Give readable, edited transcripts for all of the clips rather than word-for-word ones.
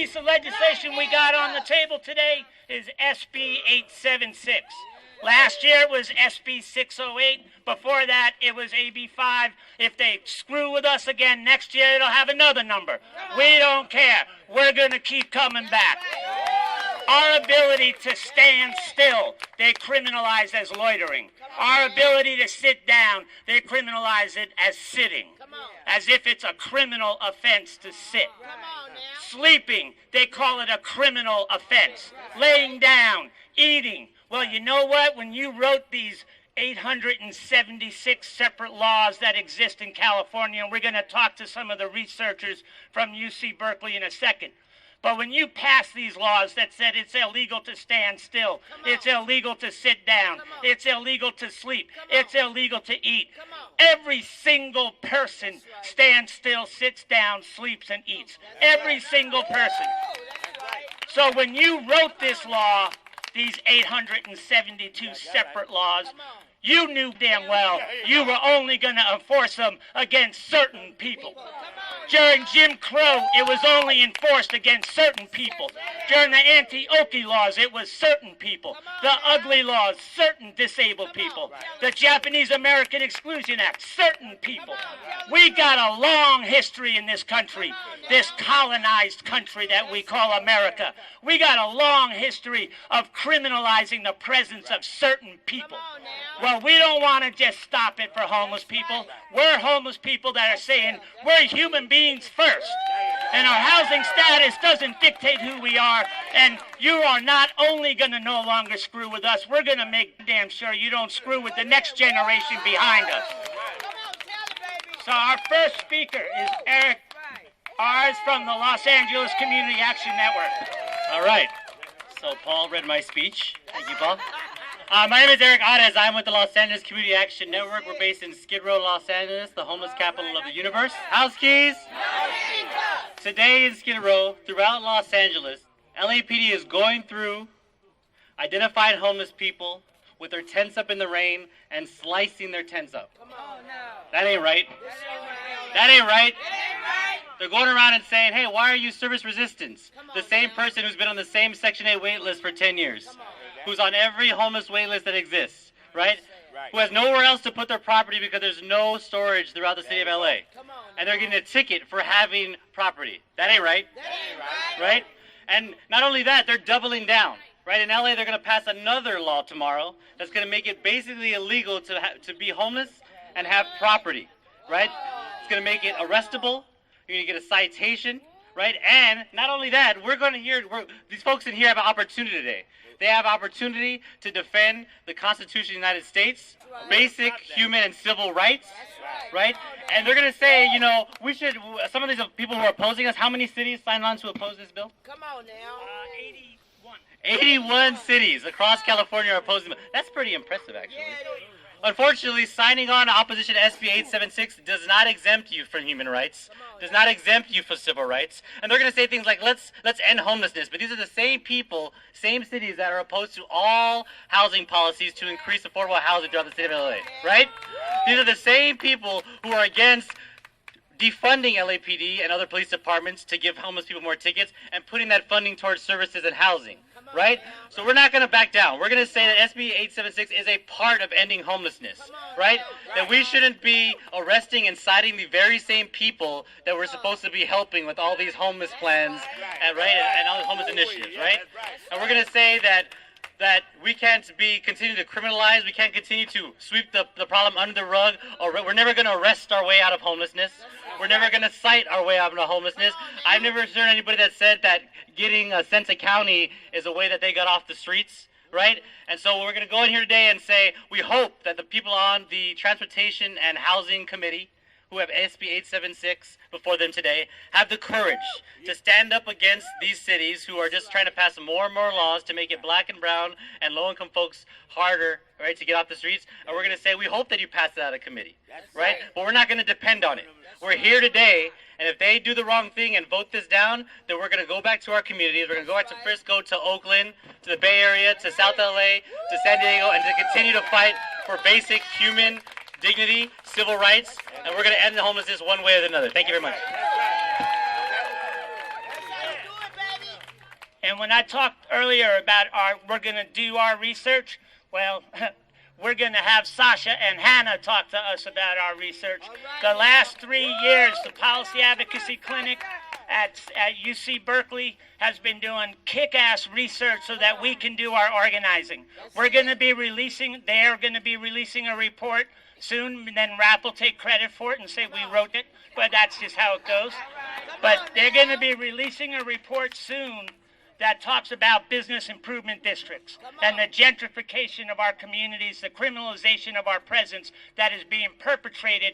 piece of legislation we got on the table today is SB 876. Last year it was SB 608. Before that it was AB 5. If they screw with us again next year, it'll have another number. We don't care. We're going to keep coming back. Our ability to stand still, they criminalize as loitering. Our ability to sit down, they criminalize it as sitting. As if it's a criminal offense to sit. Sleeping, they call it a criminal offense. Laying down, eating. Well, you know what? When you wrote these 876 separate laws that exist in California, and we're going to talk to some of the researchers from UC Berkeley in a second. But when you pass these laws that said it's illegal to stand still, it's illegal to sit down, it's illegal to sleep, it's illegal to eat, every single person stands still, sits down, sleeps, and eats. Every single person. So when you wrote this law, these 872 separate laws, you knew damn well you were only going to enforce them against certain people. During Jim Crow, it was only enforced against certain people. During the anti-Okie laws, it was certain people. The ugly laws, certain disabled people. The Japanese American Exclusion Act, certain people. We got a long history in this country, this colonized country that we call America. We got a long history of criminalizing the presence of certain people. Well, we don't want to just stop it for homeless people. We're homeless people that are saying we're human beings first. And our housing status doesn't dictate who we are. And you are not only going to no longer screw with us, we're going to make damn sure you don't screw with the next generation behind us. So our first speaker is Eric Ars from the Los Angeles Community Action Network. All right. So Paul read my speech. Thank you, Paul. My name is Eric Ades. I'm with the Los Angeles Community Action Network. We're based in Skid Row, Los Angeles, the homeless capital of the universe. House keys? Today in Skid Row, throughout Los Angeles, LAPD is going through identified homeless people with their tents up in the rain and slicing their tents up. That ain't right. That ain't right. They're going around and saying, hey, why are you service resistance? The same person who's been on the same Section 8 wait list for 10 years. Who's on every homeless wait list that exists, right? Who has nowhere else to put their property because there's no storage throughout the city of LA. And they're getting a ticket for having property. That ain't right. Right? And not only that, they're doubling down. Right? In LA, they're going to pass another law tomorrow that's going to make it basically illegal to be homeless and have property. Right? It's going to make it arrestable. You're going to get a citation. Right? And not only that, we're going to hear, these folks in here have an opportunity today. They have opportunity to defend the Constitution of the United States, basic human and civil rights, right? And they're going to say, you know, we should, some of these people who are opposing us, how many cities signed on to oppose this bill? Come on now. 81. 81 cities across California are opposing it. That's pretty impressive, actually. Unfortunately, signing on to opposition to SB 876 does not exempt you from human rights, does not exempt you from civil rights. And they're going to say things like, let's end homelessness. But these are the same people, same cities that are opposed to all housing policies to increase affordable housing throughout the state of LA, right? These are the same people who are against defunding LAPD and other police departments to give homeless people more tickets and putting that funding towards services and housing. Right? So we're not going to back down. We're going to say that SB 876 is a part of ending homelessness, right? That we shouldn't be arresting and citing the very same people that we're supposed to be helping with all these homeless plans, right? And all the homeless initiatives, right? And we're going to say that we can't continue to criminalize, we can't continue to sweep the problem under the rug, or we're never going to arrest our way out of homelessness. We're never going to cite our way out of homelessness. I've never heard anybody that said that getting a Sense County is a way that they got off the streets, right? And so we're going to go in here today and say we hope that the people on the Transportation and Housing Committee who have SB 876 before them today have the courage to stand up against these cities who are just trying to pass more and more laws to make it black and brown and low-income folks harder, right, to get off the streets. And we're going to say we hope that you pass it out of committee, right? But we're not going to depend on it. We're here today, and if they do the wrong thing and vote this down, then we're going to go back to our communities. We're going to go back to Frisco, to Oakland, to the Bay Area, to South LA, to San Diego, and to continue to fight for basic human dignity, civil rights, and we're going to end the homelessness one way or another. Thank you very much. And when I talked earlier about we're going to do our research, well, we're going to have Sasha and Hannah talk to us about our research. The last 3 years, the Policy Advocacy Clinic at UC Berkeley has been doing kick-ass research so that we can do our organizing. They're going to be releasing a report soon, and then RAP will take credit for it and say we wrote it, but that's just how it goes. But they're going to be releasing a report soon that talks about business improvement districts and the gentrification of our communities, the criminalization of our presence that is being perpetrated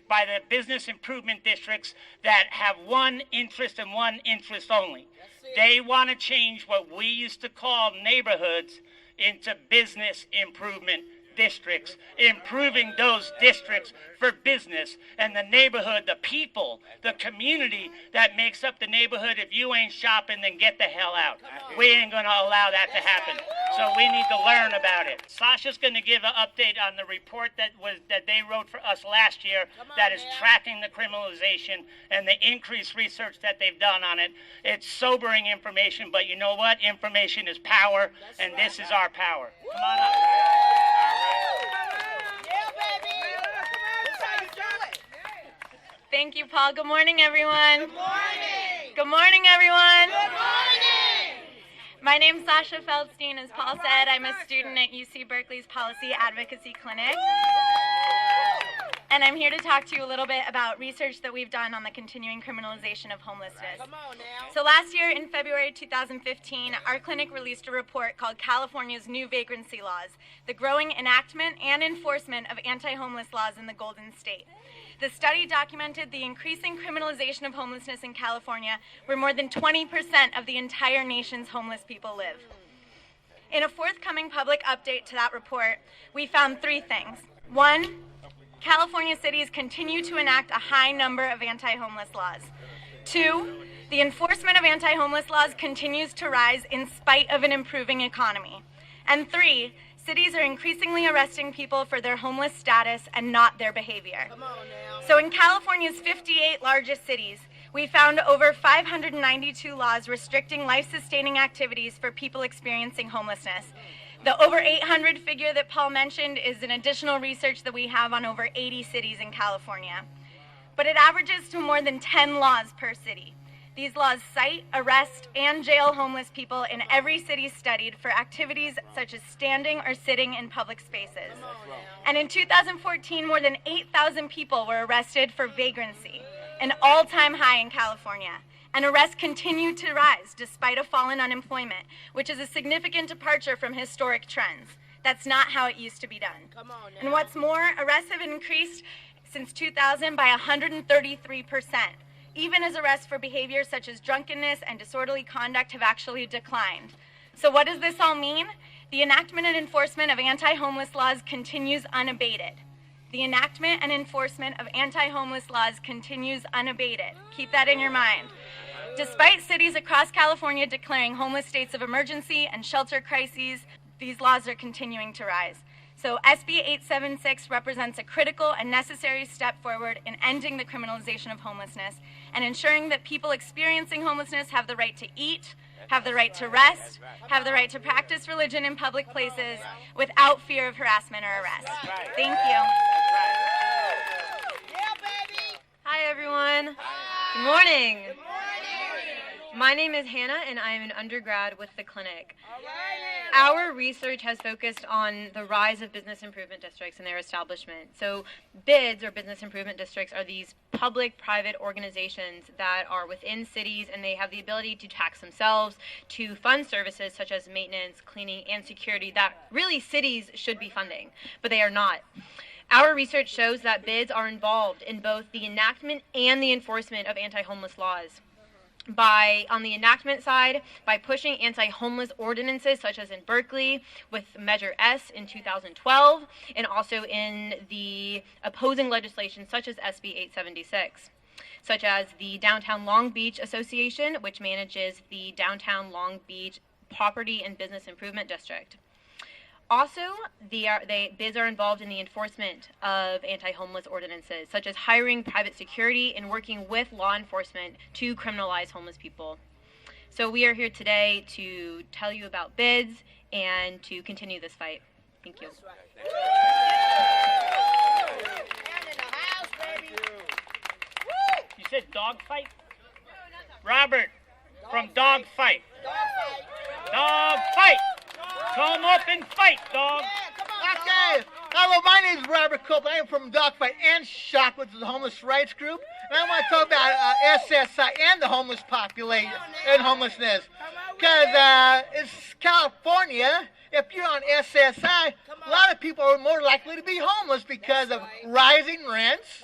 by the business improvement districts that have one interest and one interest only. They want to change what we used to call neighborhoods into business improvement districts, improving those districts for business and the neighborhood, the people, the community that makes up the neighborhood. If you ain't shopping, then get the hell out. We ain't going to allow that to happen. So we need to learn about it. Sasha's going to give an update on the report that they wrote for us last year that is tracking the criminalization and the increased research that they've done on it. It's sobering information, but you know what? Information is power, and this is our power. Come on up. Thank you, Paul. Good morning, everyone. Good morning. Good morning, everyone. Good morning. My name's Sasha Feldstein. As Paul said, I'm a student at UC Berkeley's Policy Advocacy Clinic. And I'm here to talk to you a little bit about research that we've done on the continuing criminalization of homelessness. Come on now. So last year, in February 2015, our clinic released a report called California's New Vagrancy Laws, the growing enactment and enforcement of anti-homeless laws in the Golden State. The study documented the increasing criminalization of homelessness in California, where more than 20% of the entire nation's homeless people live. In a forthcoming public update to that report, we found 3 things. 1, California cities continue to enact a high number of anti-homeless laws. 2, the enforcement of anti-homeless laws continues to rise in spite of an improving economy. And 3, cities are increasingly arresting people for their homeless status and not their behavior. Come on now. So in California's 58 largest cities, we found over 592 laws restricting life-sustaining activities for people experiencing homelessness. The over 800 figure that Paul mentioned is an additional research that we have on over 80 cities in California. But it averages to more than 10 laws per city. These laws cite, arrest, and jail homeless people in every city studied for activities such as standing or sitting in public spaces. And in 2014, more than 8,000 people were arrested for vagrancy, an all-time high in California. And arrests continue to rise despite a fall in unemployment, which is a significant departure from historic trends. That's not how it used to be done. Come on now. And what's more, arrests have increased since 2000 by 133%. Even as arrests for behaviors such as drunkenness and disorderly conduct have actually declined. So what does this all mean? The enactment and enforcement of anti-homeless laws continues unabated. The enactment and enforcement of anti-homeless laws continues unabated. Keep that in your mind. Despite cities across California declaring homeless states of emergency and shelter crises, these laws are continuing to rise. So SB 876 represents a critical and necessary step forward in ending the criminalization of homelessness and ensuring that people experiencing homelessness have the right to eat, have the right to rest, have the right to practice religion in public places without fear of harassment or arrest. Thank you. Yeah, baby. Hi, everyone. Hi. Good morning. Good morning. My name is Hannah, and I am an undergrad with the clinic. All right, Hannah. Our research has focused on the rise of business improvement districts and their establishment. So BIDs, or business improvement districts, are these public-private organizations that are within cities, and they have the ability to tax themselves, to fund services such as maintenance, cleaning, and security that really cities should be funding, but they are not. Our research shows that BIDs are involved in both the enactment and the enforcement of anti-homeless laws. On the enactment side, by pushing anti-homeless ordinances such as in Berkeley with Measure S in 2012, and also in the opposing legislation such as SB 876, such as the Downtown Long Beach Association, which manages the Downtown Long Beach Property and Business Improvement District. Also, BIDs are involved in the enforcement of anti-homeless ordinances, such as hiring private security and working with law enforcement to criminalize homeless people. So we are here today to tell you about bids and to continue this fight. Thank you. You said dog fight? Robert, from dog fight. Dog fight. Come up and fight, dog. Okay. Hello, my name is Robert Cope. I am from Dogfight and Shock, which is the homeless rights group. And I want to talk about SSI and the homeless population and homelessness. Because it's California. If you're on SSI, a lot of people are more likely to be homeless because of rising rents.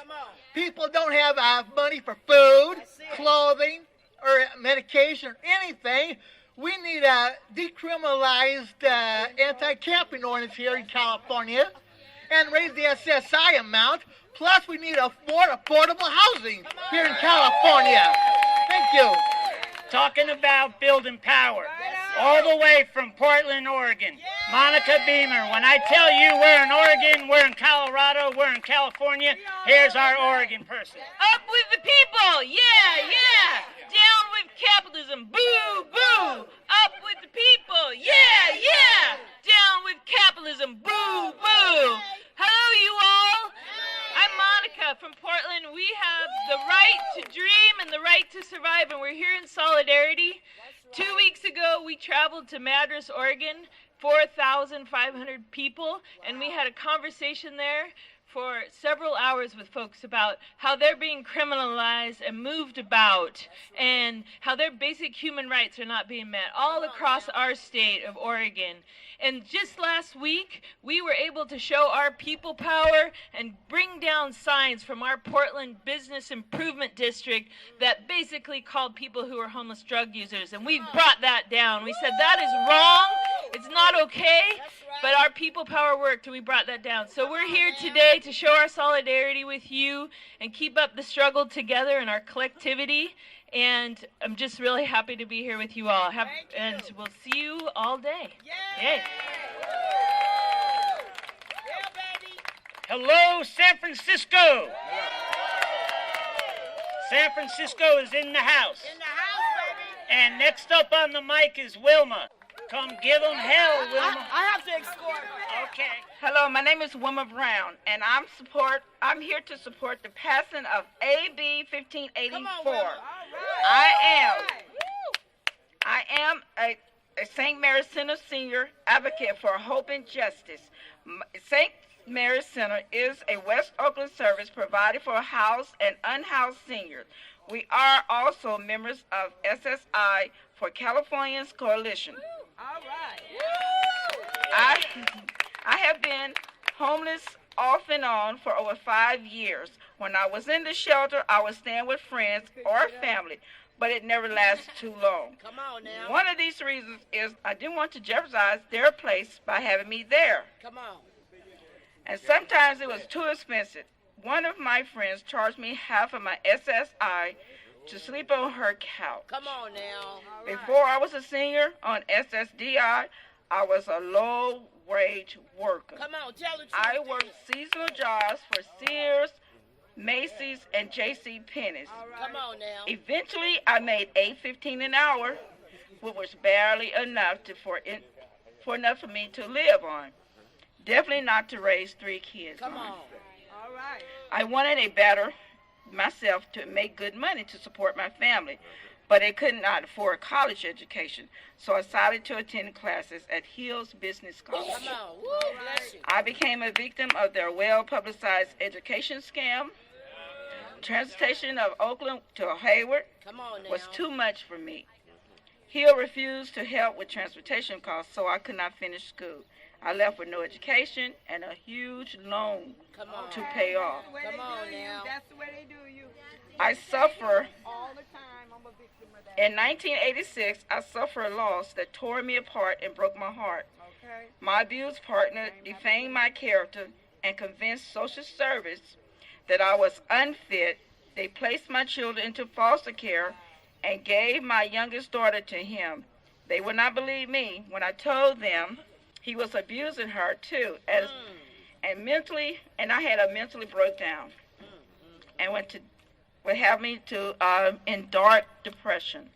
People don't have money for food, clothing, or medication, or anything. We need a decriminalized anti-camping ordinance here in California and raise the SSI amount. Plus, we need affordable housing here in California. Thank you. Talking about building power. All the way from Portland, Oregon. Monica Beamer. When I tell you we're in Oregon, we're in Colorado, we're in California, here's our Oregon person. Up with the people, yeah, yeah. Down with capitalism, boo, boo. Up with the people, yeah, yeah. Down with capitalism, boo, boo. Hello, you all. I'm Monica from Portland. We have the right to dream and the right to survive, and we're here in solidarity. 2 weeks ago, we traveled to Madras, Oregon, 4,500 people, and we had a conversation there for several hours with folks about how they're being criminalized and moved about and how their basic human rights are not being met all across our state of Oregon. And just last week, we were able to show our people power and bring down signs from our Portland Business Improvement District that basically called people who are homeless drug users. And we brought that down. We said that is wrong. It's not okay. But our people power worked and we brought that down. So we're here today to show our solidarity with you and keep up the struggle together and our collectivity. And I'm just really happy to be here with you all. And we'll see you all day. Yay. Hello, San Francisco. San Francisco is in the house. And next up on the mic is Wilma. Come give them hell, Wilma. I have to escort. Okay. Hello, my name is Wilma Brown, and I'm here to support the passing of AB 1584. Come on, Wilma. I am a St. Mary's Center senior advocate for hope and justice. St. Mary's Center is a West Oakland service provided for housed and unhoused seniors. We are also members of SSI for Californians Coalition. All right. I have been homeless off and on for over 5 years. When I was in the shelter, I was staying with friends or family, but it never lasts too long. Come on now. One of these reasons is I didn't want to jeopardize their place by having me there. Come on. And sometimes it was too expensive. One of my friends charged me half of my SSI to sleep on her couch. Come on now. Before I was a senior on SSDI, I was a low-wage worker. Come on, tell the truth. I worked seasonal jobs for Sears, Macy's, and J.C. Penney's. Come on now. Eventually, I made $8.15 an hour, which was barely enough for enough for me to live on. Definitely not to raise 3 kids. Come on. All right. I wanted a better myself to make good money to support my family, but I could not afford a college education, so I decided to attend classes at Hill's Business College. Come on. Woo, bless you. I became a victim of their well-publicized education scam. Transportation of Oakland to Hayward Come on now. was too much for me. Hill refused to help with transportation costs, so I could not finish school. I left with no education and a huge loan Come on. to pay off. Come on now. That's the way they do you. I suffer. All the time, I'm a victim of that. In 1986, I suffered a loss that tore me apart and broke my heart. Okay. My abused partner defamed my character and convinced social service that I was unfit. They placed my children into foster care and gave my youngest daughter to him. They would not believe me when I told them he was abusing her too, and I had a mentally breakdown, and would have me to in dark depression.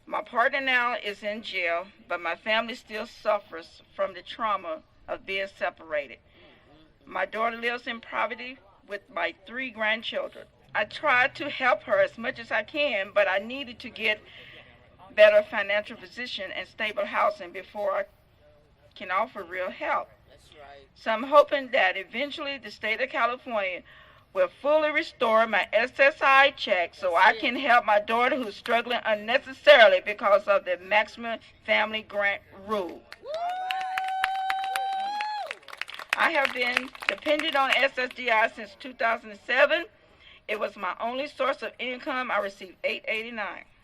My partner now is in jail, but my family still suffers from the trauma of being separated. My daughter lives in poverty with my 3 grandchildren. I try to help her as much as I can, but I needed to get better financial position and stable housing before I can offer real help. That's right. So I'm hoping that eventually the state of California will fully restore my SSI check so I can help my daughter who's struggling unnecessarily because of the maximum family grant rule. I have been dependent on SSDI since 2007. It was my only source of income. I received $889.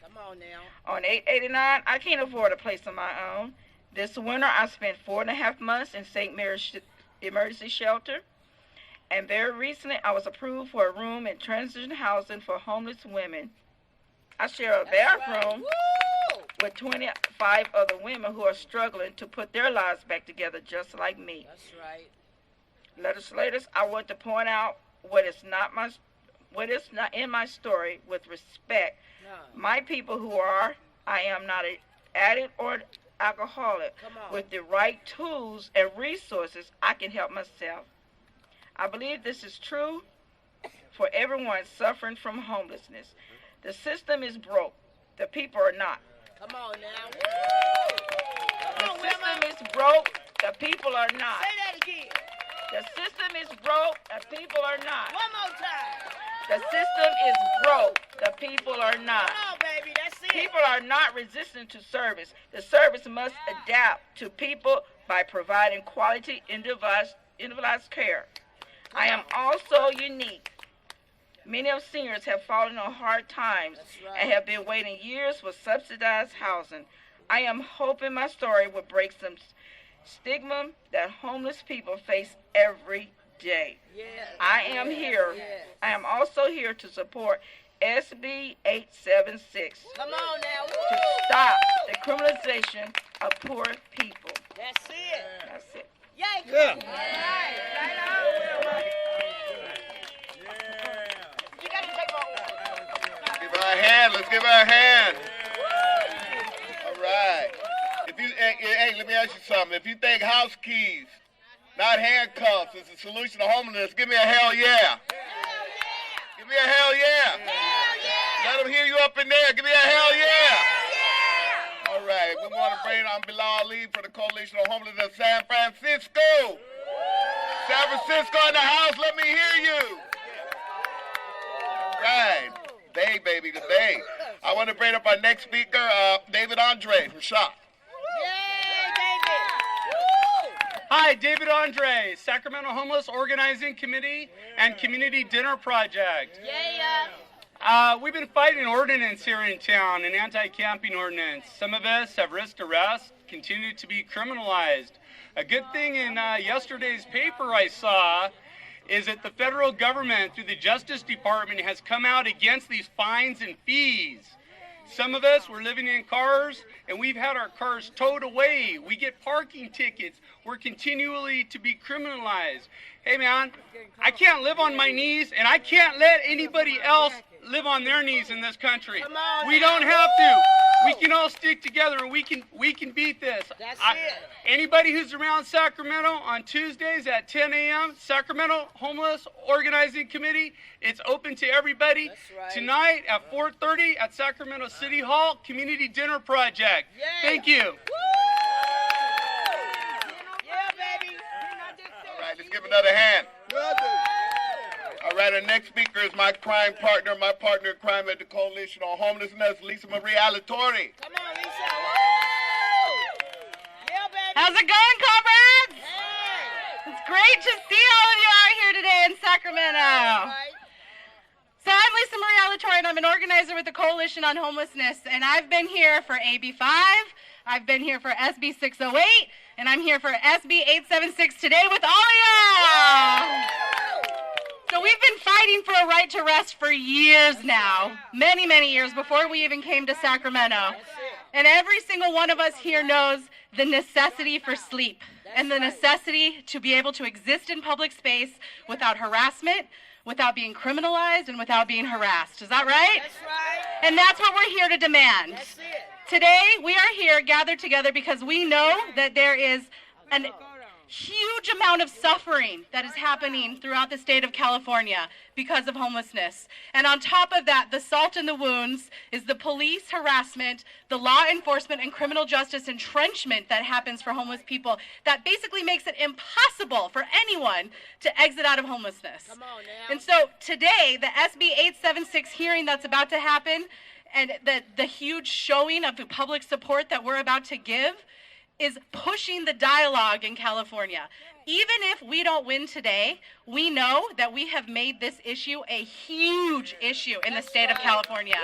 Come on now. On $889, I can't afford a place of my own. This winter, I spent 4.5 months in St. Mary's Emergency Shelter. And very recently, I was approved for a room in transition housing for homeless women. I share a bathroom with 25 other women who are struggling to put their lives back together just like me. That's right. Legislators, I want to point out what is not in my story with respect. No. My people I am not an addict or alcoholic. Come on. With the right tools and resources, I can help myself. I believe this is true for everyone suffering from homelessness. The system is broke. The people are not. Come on now. The Come on, system Wilma. is broke. The people are not. Say that again. The system is broke. The people are not. One more time. The system is broke. The people are not. Come on, baby. That's it. People are not resistant to service. The service must adapt to people by providing quality, individualized care. I am also unique. Many of seniors have fallen on hard times and have been waiting years for subsidized housing. I am hoping my story will break some stigma that homeless people face every day. Yeah. I am here. I am also here to support SB 876 Come on now. to stop the criminalization of poor people. That's it. That's it. Yay. Yeah. Right on. You got to take my Give her a hand. Let's give her a hand. All right. Hey, let me ask you something. If you think house keys, not handcuffs, is the solution to homelessness, give me a hell yeah. Give me a hell yeah. Let them hear you up in there. Give me a hell yeah. All right. We want to bring on Bilal Ali for the Coalition of Homelessness of San Francisco. San Francisco in the house. Let me hear you. All right. Bay, baby, the Bay. I want to bring up our next speaker, David Andre from SHOP. Hi, David Andre, Sacramento Homeless Organizing Committee and Community Dinner Project. We've been fighting an ordinance here in town, an anti-camping ordinance. Some of us have risked arrest, continue to be criminalized. A good thing in yesterday's paper I saw is that the federal government, through the Justice Department, has come out against these fines and fees. Some of us were living in cars, and we've had our cars towed away. We get parking tickets. We're continually to be criminalized. Hey, man, I can't live on my knees, and I can't let anybody else live on their knees in this country. We don't have to. We can all stick together, and we can beat this. That's it. Anybody who's around Sacramento on Tuesdays at 10 a.m., Sacramento Homeless Organizing Committee, it's open to everybody. That's right. Tonight at 4:30 at Sacramento City Hall, Community Dinner Project. Yeah. Thank you. Yeah, baby. All right, let's give another hand. All right, our next speaker is my crime partner, my partner in crime at the Coalition on Homelessness, Lisa Marie Alatorre. Come on, Lisa. Yeah, baby. How's it going, comrades? Hey. It's great to see all of you out here today in Sacramento. Right. So I'm Lisa Marie Alatorre, and I'm an organizer with the Coalition on Homelessness, and I've been here for AB 5, I've been here for SB 608, and I'm here for SB 876 today with all of y'all. So we've been fighting for a right to rest for years now, many, many years before we even came to Sacramento. And every single one of us here knows the necessity for sleep and the necessity to be able to exist in public space without harassment, without being criminalized, and without being harassed. Is that right? That's right. And that's what we're here to demand. That's it. Today, we are here gathered together because we know that there is a huge amount of suffering that is happening throughout the state of California because of homelessness. And on top of that, the salt in the wounds is the police harassment, the law enforcement and criminal justice entrenchment that happens for homeless people that basically makes it impossible for anyone to exit out of homelessness. Come on now. And so today, the SB 876 hearing that's about to happen and the huge showing of the public support that we're about to give is pushing the dialogue in California. Even if we don't win today, we know that we have made this issue a huge issue in the state of California.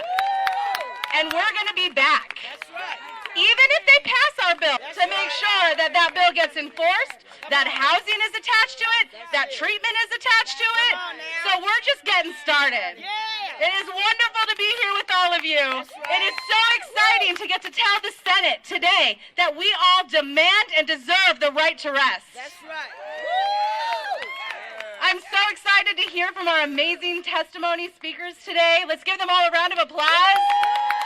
And we're going to be back. That's right. Even if they pass our bill, to make sure that that bill gets enforced, that housing is attached to it, that treatment is attached to it. So we're just getting started. It is wonderful to be here with all of you. It is so exciting to get to tell the Senate today that we all demand and deserve the right to rest. That's right. I'm so excited to hear from our amazing testimony speakers today. Let's give them all a round of applause.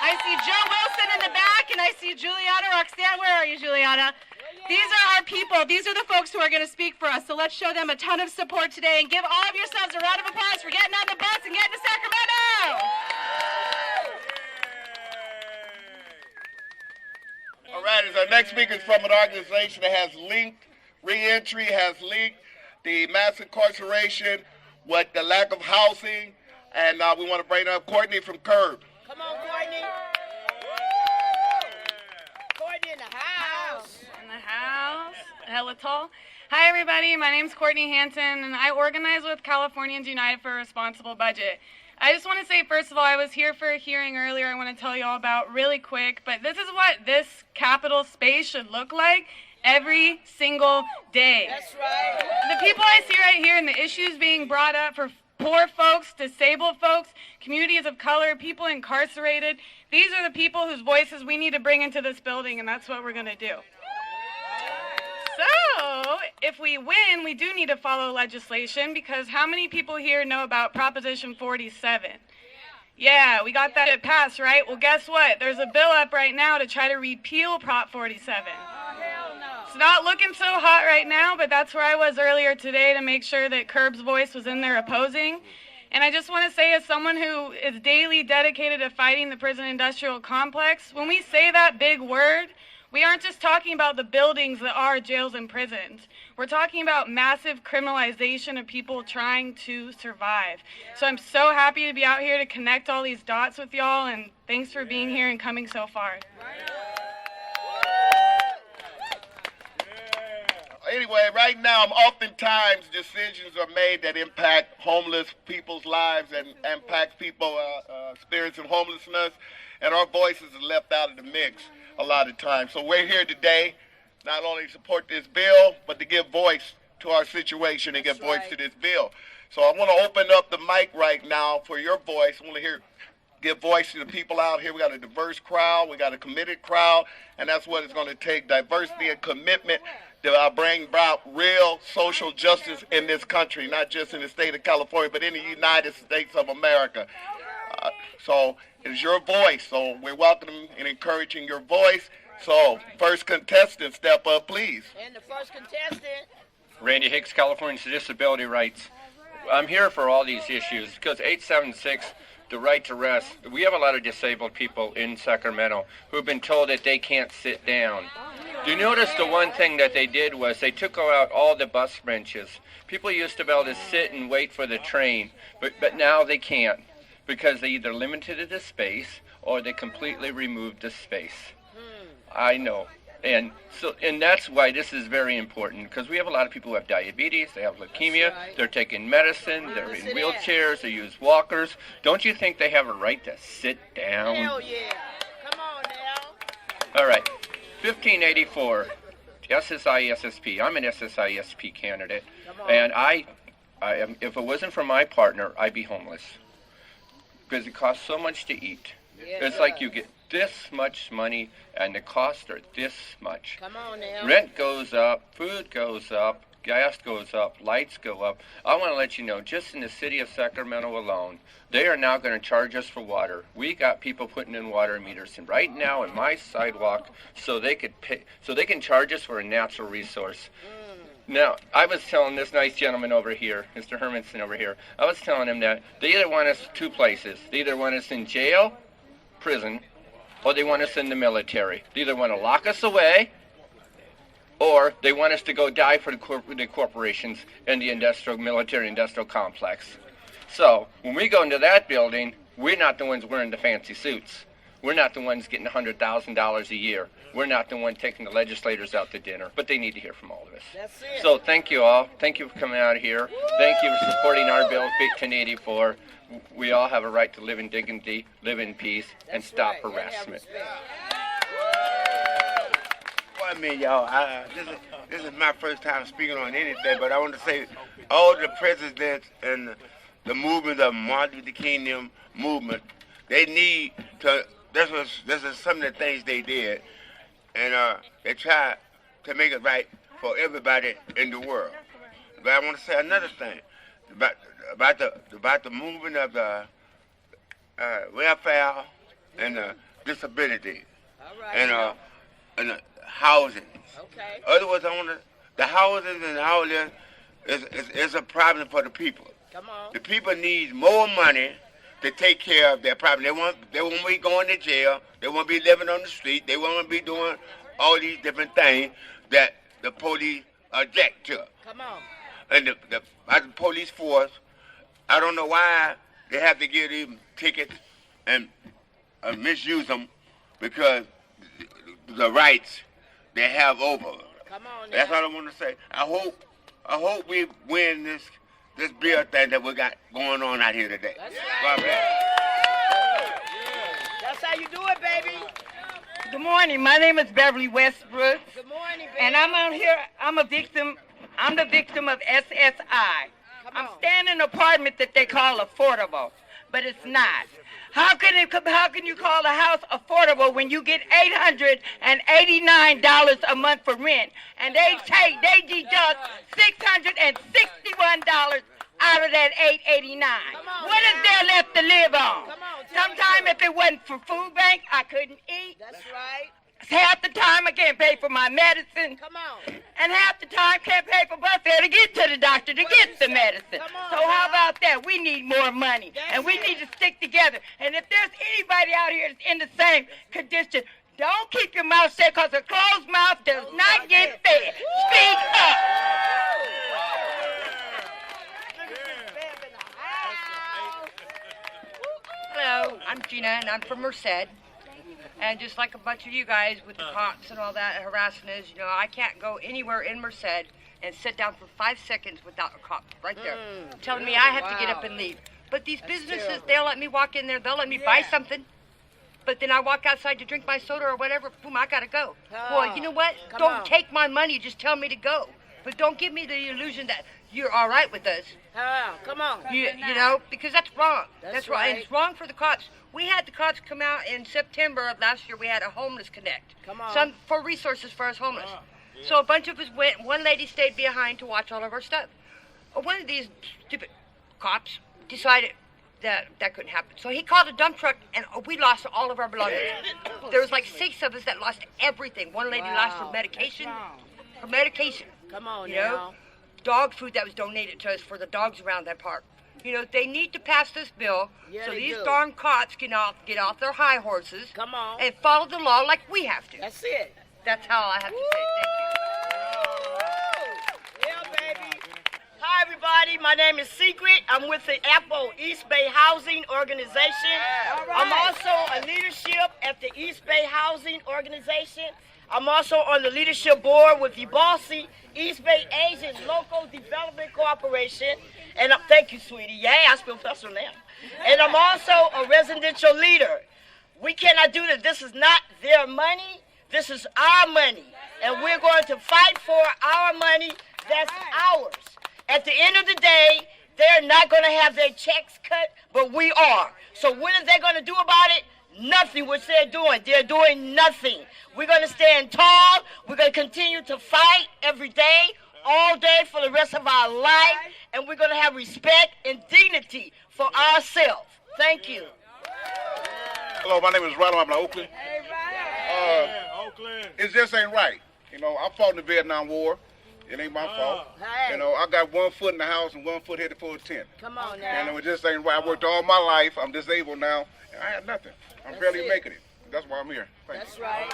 I see Joe Wilson in the back, and I see Juliana Roxanne. Where are you, Juliana? These are our people. These are the folks who are going to speak for us. So let's show them a ton of support today and give all of yourselves a round of applause for getting on the bus and getting to Sacramento. All right, as our next speaker is from an organization that has linked reentry, has linked the mass incarceration with the lack of housing, and we want to bring up Courtney from Curb. Come on, Courtney. Courtney in the house. In the house. Hella tall. Hi, everybody. My name's Courtney Hanson, and I organize with Californians United for a Responsible Budget. I just want to say, first of all, I was here for a hearing earlier I want to tell you all about really quick, but this is what this Capitol space should look like every single day. That's right. The people I see right here and the issues being brought up for poor folks, disabled folks, communities of color, people incarcerated, these are the people whose voices we need to bring into this building, and that's what we're going to do. So, if we win, we do need to follow legislation, because how many people here know about Proposition 47? Yeah, we got that passed, right? Well, guess what? There's a bill up right now to try to repeal Prop 47. It's not looking so hot right now, but that's where I was earlier today to make sure that Curb's voice was in there opposing. And I just want to say, as someone who is daily dedicated to fighting the prison industrial complex, when we say that big word, we aren't just talking about the buildings that are jails and prisons. We're talking about massive criminalization of people trying to survive. So I'm so happy to be out here to connect all these dots with y'all, and thanks for being here and coming so far. Anyway, right now, oftentimes decisions are made that impact homeless people's lives and impact people experiencing homelessness, and our voices are left out of the mix a lot of times. So we're here today not only to support this bill, but to give voice to our situation and give voice to this bill. So I want to open up the mic right now for your voice. I want to give voice to the people out here. We got a diverse crowd, we got a committed crowd, and that's what it's going to take, diversity and commitment to bring about real social justice in this country, not just in the state of California, but in the United States of America. So it's your voice, so we're welcoming and encouraging your voice. So first contestant, step up, please. And the first contestant. Randy Hicks, Californians for Disability Rights. I'm here for all these issues because 876, the right to rest, we have a lot of disabled people in Sacramento who have been told that they can't sit down. Do you notice the one thing that they did was they took out all the bus benches. People used to be able to sit and wait for the train, but now they can't because they either limited the space or they completely removed the space. I know. And that's why this is very important, because we have a lot of people who have diabetes, they have leukemia, they're taking medicine, they're in wheelchairs, they use walkers. Don't you think they have a right to sit down? Hell yeah. Come on now. All right. 1584, SSI SSP. I'm an SSI SSP candidate, and I am, if it wasn't for my partner, I'd be homeless, because it costs so much to eat. It's like you get this much money and the costs are this much. Come on now. Rent goes up, food goes up, gas goes up, lights go up. I want to let you know, just in the city of Sacramento alone, they are now going to charge us for water. We got people putting in water meters and right now in my sidewalk so they can charge us for a natural resource. Now, I was telling this nice gentleman over here, Mr. Hermanson over here, I was telling him that they either want us two places. They either want us in jail, prison, or they want us in the military. They either want to lock us away, or they want us to go die for the corporations and the military-industrial complex. So, when we go into that building, we're not the ones wearing the fancy suits. We're not the ones getting $100,000 a year. We're not the one taking the legislators out to dinner, but they need to hear from all of us. That's it. So thank you all. Thank you for coming out here. Thank you for supporting our bill 1084. We all have a right to live in dignity, live in peace, and stop harassment. Well, I mean, y'all, this is my first time speaking on anything, but I want to say all the presidents and the movement of Martin Luther King movement, they need to. This is some of the things they did, and they tried to make it right for everybody in the world. But I want to say another thing about the movement of the welfare and the disability, and the housing. Okay. Otherwise, the housing and all this is a problem for the people. Come on. The people need more money to take care of their problem. They won't be going to jail. They won't be living on the street. They won't be doing all these different things that the police object to. Come on. And the police force, I don't know why they have to give them tickets and misuse them, because the rights they have over them. Come on now. That's all I want to say. I hope we win this bill thing that we got going on out here today. That's God bless. That's how you do it, baby. Good morning. My name is Beverly Westbrook, Good morning, baby. and I'm out here. I'm the victim of SSI. I'm staying in an apartment that they call affordable, but it's not. How can you call a house affordable when you get $889 a month for rent, and they deduct $661 out of that $889? What is there left to live on? Sometime if it wasn't for food bank, I couldn't eat. That's right. Half the time I can't pay for my medicine. Come on. And half the time can't pay for bus fare to get to the doctor to get the medicine. So how about that? We need more money. And we need to stick together. And if there's anybody out here that's in the same condition, don't keep your mouth shut, because a closed mouth does not get fed. Speak up. Hello, I'm Gina, and I'm from Merced. And just like a bunch of you guys with the cops and all that harassing us, I can't go anywhere in Merced and sit down for 5 seconds without a cop right there telling me I have to get up and leave. But these businesses, they'll let me walk in there, they'll let me buy something. But then I walk outside to drink my soda or whatever, boom, I gotta go. Well, you know what? Don't take my money, just tell me to go. But don't give me the illusion that you're all right with us. Come on. You know, because that's wrong. That's wrong. right. And it's wrong for the cops. We had the cops come out in September of last year. We had a homeless connect. Come on. Some for resources for us homeless. So a bunch of us went. One lady stayed behind to watch all of our stuff. One of these stupid cops decided that couldn't happen. So he called a dump truck, and we lost all of our belongings. There was like 6 of us that lost everything. One lady lost her medication. Her medication. Come on, you know, dog food that was donated to us for the dogs around that park. They need to pass this bill so these darn cops get off their high horses. Come on. And follow the law like we have to. That's it. That's how I have to say. Yeah, baby. Hi, everybody. My name is Secret. I'm with the Apple East Bay Housing Organization. I'm also a leadership at the East Bay Housing Organization. I'm also on the leadership board with the Bossy East Bay Asian Local Development Corporation. And thank you, sweetie. Yeah, I spell professor now. And I'm also a residential leader. We cannot do this. This is not their money. This is our money. And we're going to fight for our money that's ours. At the end of the day, they're not going to have their checks cut, but we are. So what are they going to do about it? Nothing, which they're doing. They're doing nothing. We're going to stand tall. We're going to continue to fight every day all day for the rest of our life, and we're going to have respect and dignity for ourselves. Thank you. Hello, my name is Ronald. I'm in Oakland. It just ain't right. You know, I fought in the Vietnam War. It ain't my fault. Hey. You know, I got 1 foot in the house and 1 foot headed for a tent. Come on now. And it just ain't right. I worked all my life. I'm disabled now, and I had nothing. I'm barely making it. That's why I'm here. Thank That's right.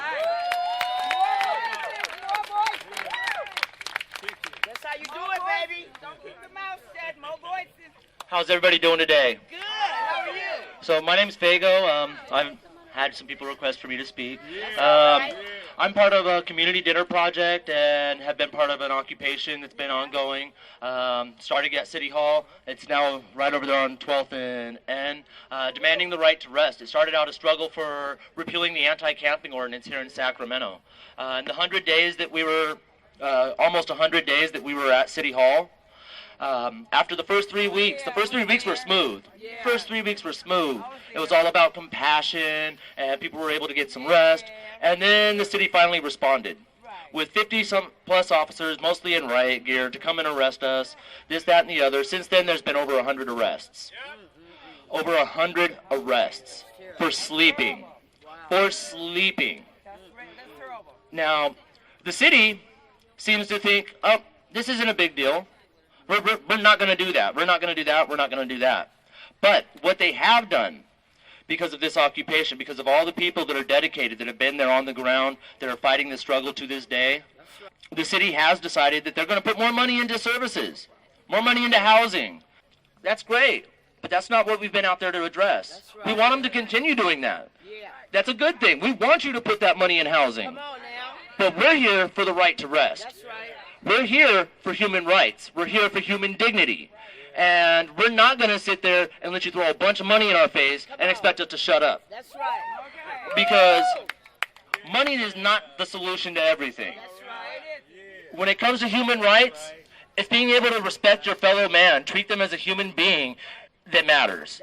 That's how you do it, baby. Don't keep the mouth shut. More voices. How's everybody doing today? Good. How are you? So my name's Fago. I've had some people request for me to speak. I'm part of a community dinner project and have been part of an occupation that's been ongoing. Starting at City Hall. It's now right over there on 12th and N, demanding the right to rest. It started out a struggle for repealing the anti-camping ordinance here in Sacramento. In the 100 days that we were, almost 100 days that we were at City Hall, after the first 3 weeks, the first 3 weeks were smooth. First 3 weeks were smooth. It was all about compassion, and people were able to get some rest. And then the city finally responded with 50-some plus officers, mostly in riot gear, to come and arrest us, this, that, and the other. Since then, there's been over 100 arrests. Over 100 arrests for sleeping. For sleeping. Now, the city seems to think, oh, this isn't a big deal. We're not going to do that. We're not going to do that. We're not going to do that. But what they have done, because of this occupation, because of all the people that are dedicated, that have been there on the ground, that are fighting the struggle to this day, the city has decided that they're going to put more money into services, more money into housing. That's great, but that's not what we've been out there to address. We want them to continue doing that. That's a good thing. We want you to put that money in housing. Come on now. But we're here for the right to rest. That's right. We're here for human rights. We're here for human dignity. And we're not going to sit there and let you throw a bunch of money in our face and expect us to shut up. That's right. Because money is not the solution to everything. That's right. When it comes to human rights, it's being able to respect your fellow man, treat them as a human being that matters.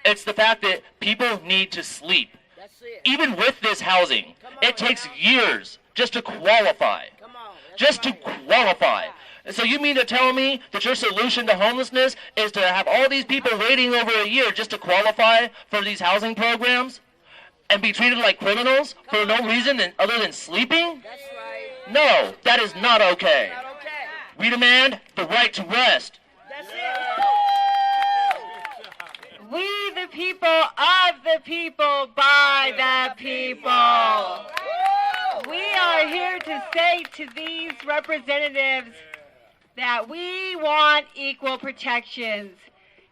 It's the fact that people need to sleep. That's it. Even with this housing, it takes years just to qualify. Come on. Just to qualify. And so you mean to tell me that your solution to homelessness is to have all these people waiting over a year just to qualify for these housing programs and be treated like criminals for no reason other than sleeping? That's right. No, that is not okay. Not okay. We demand the right to rest. That's it. We the people of the people, by the people. We are here to say to these representatives that we want equal protections.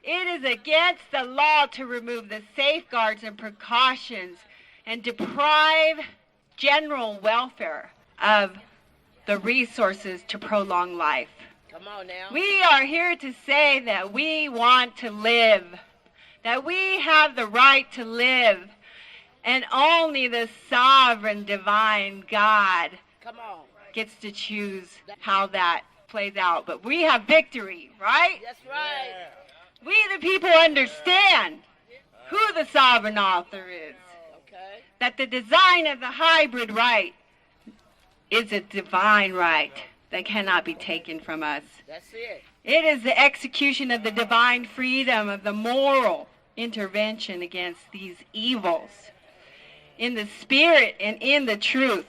It is against the law to remove the safeguards and precautions and deprive general welfare of the resources to prolong life. Come on now. We are here to say that we want to live, that we have the right to live, and only the sovereign divine God Come on. gets to choose how that plays out. But we have victory, right? That's right. We the people understand who the sovereign author is. Okay. That the design of the hybrid right is a divine right that cannot be taken from us. That's it. It is the execution of the divine freedom of the moral intervention against these evils in the spirit and in the truth.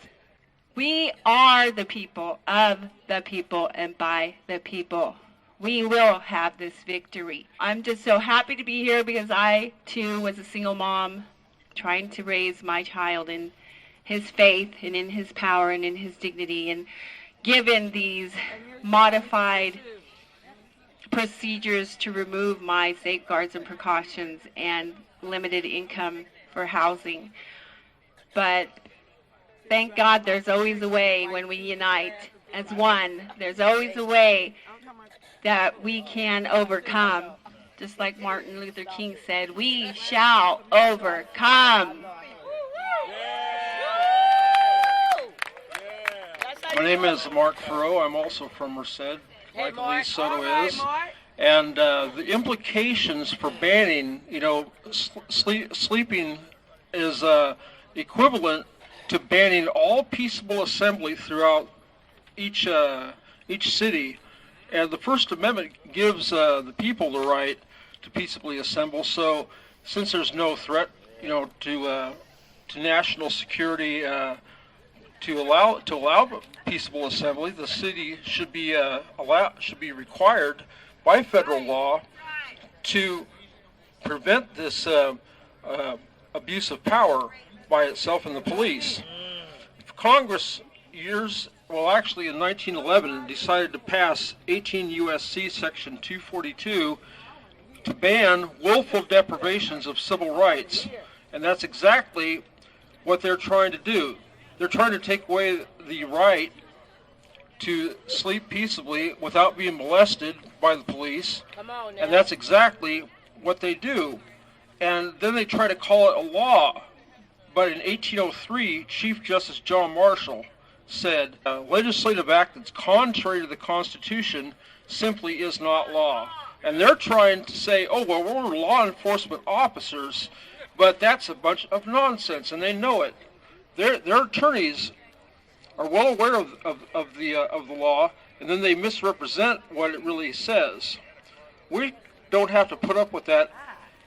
We are the people of the people and by the people. We will have this victory. I'm just so happy to be here because I, too, was a single mom trying to raise my child in his faith and in his power and in his dignity. And given these modified procedures to remove my safeguards and precautions and limited income for housing. But thank God there's always a way when we unite as one. There's always a way that we can overcome. Just like Martin Luther King said, we shall overcome. My name is Mark Farrow. I'm also from Merced, like Lee Soto is. And the implications for banning, sleeping is equivalent to banning all peaceable assembly throughout each each city. And the First Amendment gives the people the right to peaceably assemble. So since there's no threat, to national security, to allow peaceable assembly, the city should be required by federal law to prevent this abuse of power by itself and the police. Congress actually in 1911 decided to pass 18 U.S.C. Section 242 to ban willful deprivations of civil rights. And that's exactly what they're trying to do. They're trying to take away the right to sleep peaceably without being molested by the police. And that's exactly what they do. And then they try to call it a law. But in 1803, Chief Justice John Marshall said, a legislative act that's contrary to the Constitution simply is not law. And they're trying to say, oh, well, we're law enforcement officers, but that's a bunch of nonsense, and they know it. Their attorneys are well aware of the law, and then they misrepresent what it really says. We don't have to put up with that,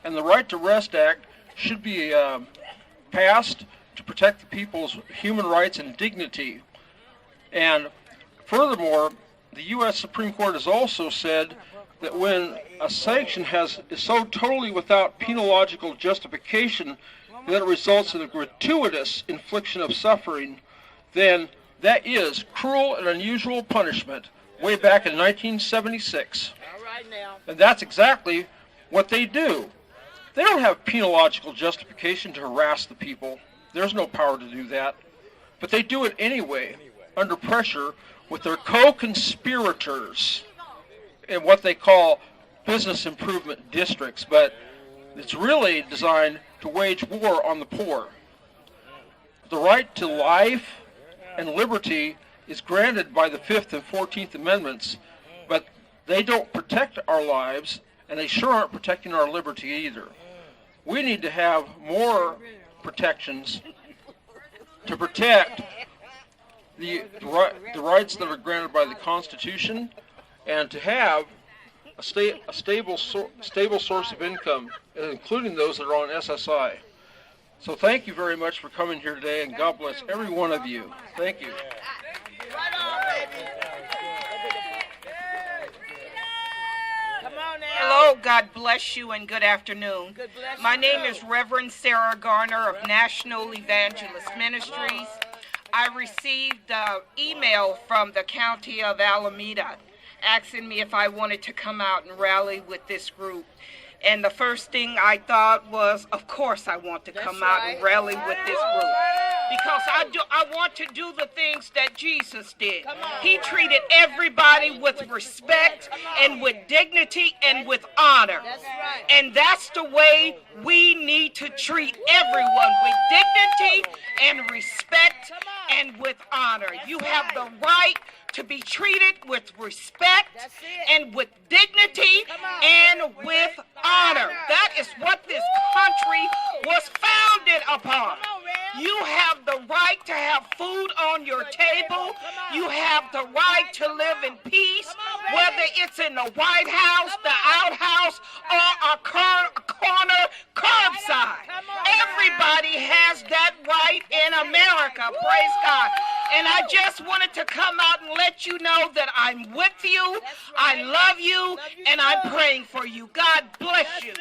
and the Right to Rest Act should be passed to protect the people's human rights and dignity. And furthermore, the U.S. Supreme Court has also said that when a sanction is so totally without penological justification that it results in a gratuitous infliction of suffering, then that is cruel and unusual punishment way back in 1976. And that's exactly what they do. They don't have penological justification to harass the people. There's no power to do that. But they do it anyway, under pressure, with their co-conspirators in what they call business improvement districts. But it's really designed to wage war on the poor. The right to life and liberty is granted by the 5th and 14th Amendments, but they don't protect our lives, and they sure aren't protecting our liberty either. We need to have more protections to protect the rights that are granted by the Constitution, and to have a stable source of income, including those that are on SSI. So thank you very much for coming here today, and God bless every one of you. Thank you. Hello, God bless you, and good afternoon. My name is Reverend Sarah Garner of National Evangelist Ministries. I received an email from the county of Alameda asking me if I wanted to come out and rally with this group. And the first thing I thought was, of course I want to come out and rally with this group. Because I want to do the things that Jesus did. He treated everybody with respect and with dignity and with honor. And that's the way we need to treat everyone, with dignity and respect and with honor. You have the right to be treated with respect and with dignity and with honor. That is what this country was founded upon. You have the right to have food on your table. You have the right to live in peace, whether it's in the White House, the outhouse, or a corner curbside. Everybody has that right in America, praise God. And I just wanted to come out and let you know that I'm with you, I love you, and I'm praying for you. God bless you.